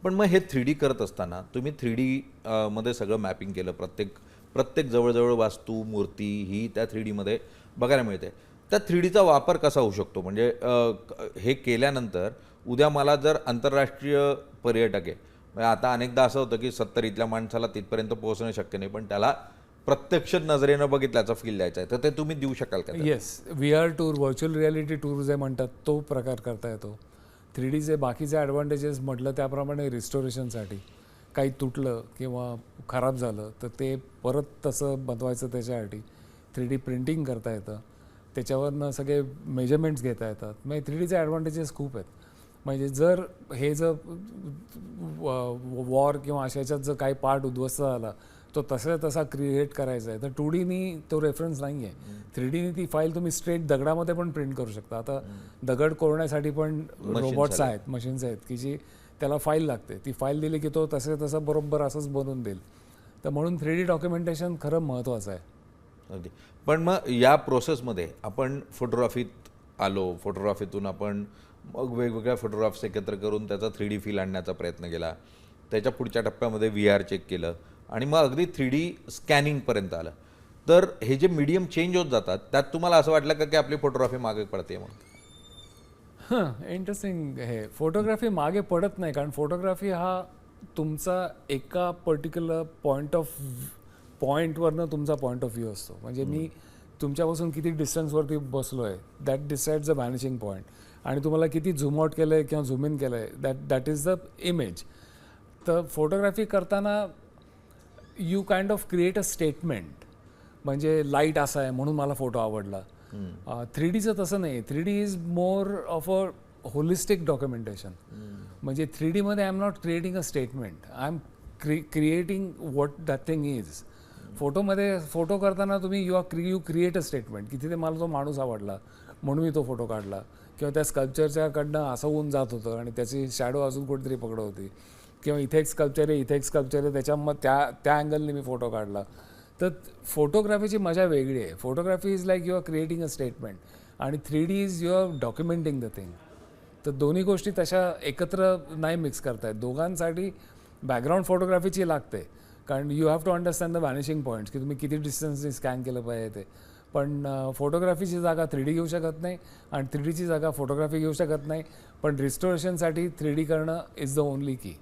पण मग हे 3D करत असताना तुम्ही 3D मध्ये सगळं मॅपिंग केलं, प्रत्येक प्रत्येक जवळजवळ वास्तू मूर्ती ही त्या 3D मध्ये बघायला मिळते. त्या 3Dचा वापर कसा होऊ शकतो? म्हणजे हे केल्यानंतर उद्या मला जर आंतरराष्ट्रीय पर्यटक आहे, म्हणजे आता अनेकदा असं होतं की 70 इथल्या माणसाला तिथपर्यंत पोहोचणं शक्य नाही, पण त्याला प्रत्यक्ष नजरेनं बघितल्याचा फील द्यायचा आहे, तर ते तुम्ही देऊ शकाल का त्याला? Yes, VR tour, virtual reality tour जे म्हणतात तो प्रकार करता येतो. 3Dचे बाकीचे ॲडव्हान्टेजेस म्हटलं त्याप्रमाणे रिस्टोरेशनसाठी काही तुटलं किंवा खराब झालं तर ते परत तसं बनवायचं त्याच्यासाठी 3D प्रिंटिंग करता येतं. त्याच्यावरनं सगळे मेजरमेंट्स घेता येतात. म्हणजे 3Dचे ॲडव्हान्टेजेस खूप आहेत. म्हणजे जर हे जर वॉर किंवा अशाच्यात जर काही पार्ट उद्ध्वस्त झाला तो तसा क्रिएट करायचा आहे तर 2Dनी तो रेफरन्स नाही आहे. 3Dनी ती फाईल तुम्ही स्ट्रेट दगडामध्ये पण प्रिंट करू शकता. आता दगड कोरण्यासाठी पण रोबोट्स आहेत, मशीन्स आहेत की जी त्याला फाईल लागते. ती फाईल दिली की तो तसं बरोबर असंच बनवून देईल. तर म्हणून 3D डॉक्युमेंटेशन खरं महत्त्वाचं आहे. अगदी. पण मग या प्रोसेसमध्ये आपण फोटोग्राफीत आलो, फोटोग्राफीतून आपण मग वेगवेगळ्या फोटोग्राफ्स एकत्र करून त्याचा 3D फील आणण्याचा प्रयत्न केला. त्याच्या पुढच्या टप्प्यामध्ये VR चेक केलं आणि मग अगदी 3D स्कॅनिंगपर्यंत आलं. तर हे जे मीडियम चेंज होत जातात, त्यात तुम्हाला असं वाटलं का की आपली फोटोग्राफी मागे पडते म्हणून? इंटरेस्टिंग. हे फोटोग्राफी मागे पडत नाही कारण फोटोग्राफी हा तुमचा एका पर्टिक्युलर पॉईंटवरनं तुमचा पॉईंट ऑफ व्ह्यू असतो. म्हणजे मी तुमच्यापासून किती डिस्टन्सवरती बसलो आहे दॅट डिसाइड्स द व्हॅनिशिंग पॉईंट आणि तुम्हाला किती झूम आउट केलं आहे किंवा झूम इन केलं आहे दॅट इज द इमेज. तर फोटोग्राफी करताना you kind of create a statement. म्हणजे लाईट असा आहे म्हणून मला फोटो आवडला. 3Dचं तसं नाही. 3D is more of a holistic documentation. म्हणजे 3D मध्ये I am not creating a statement, I am creating what that thing is. फोटोमध्ये फोटो करताना तुम्ही यू क्रिएट अ स्टेटमेंट की तिथे मला तो माणूस आवडला म्हणून मी तो फोटो काढला किंवा त्या स्कल्पचरच्याकडनं असं होऊन जात होतं आणि त्याची शॅडो अजून कुठेतरी पकडत होती किंवा इथे एक स्कल्पचर आहे त्याच्यामध्ये त्या अँगलने मी फोटो काढला. तर फोटोग्राफीची मजा वेगळी आहे. Photography is like you are creating a statement आणि 3D is you are documenting the thing. तर दोन्ही गोष्टी तशा एकत्र नाही मिक्स करतायत. दोघांसाठी बॅकग्राऊंड फोटोग्राफीची लागते कारण you have to understand the vanishing points की तुम्ही किती डिस्टन्सने स्कॅन केलं पाहिजे ते. पण फोटोग्राफीची जागा 3D घेऊ शकत नाही आणि 3Dची जागा फोटोग्राफी घेऊ शकत नाही. पण रिस्टोरेशनसाठी 3D करणं इज द ओनली की.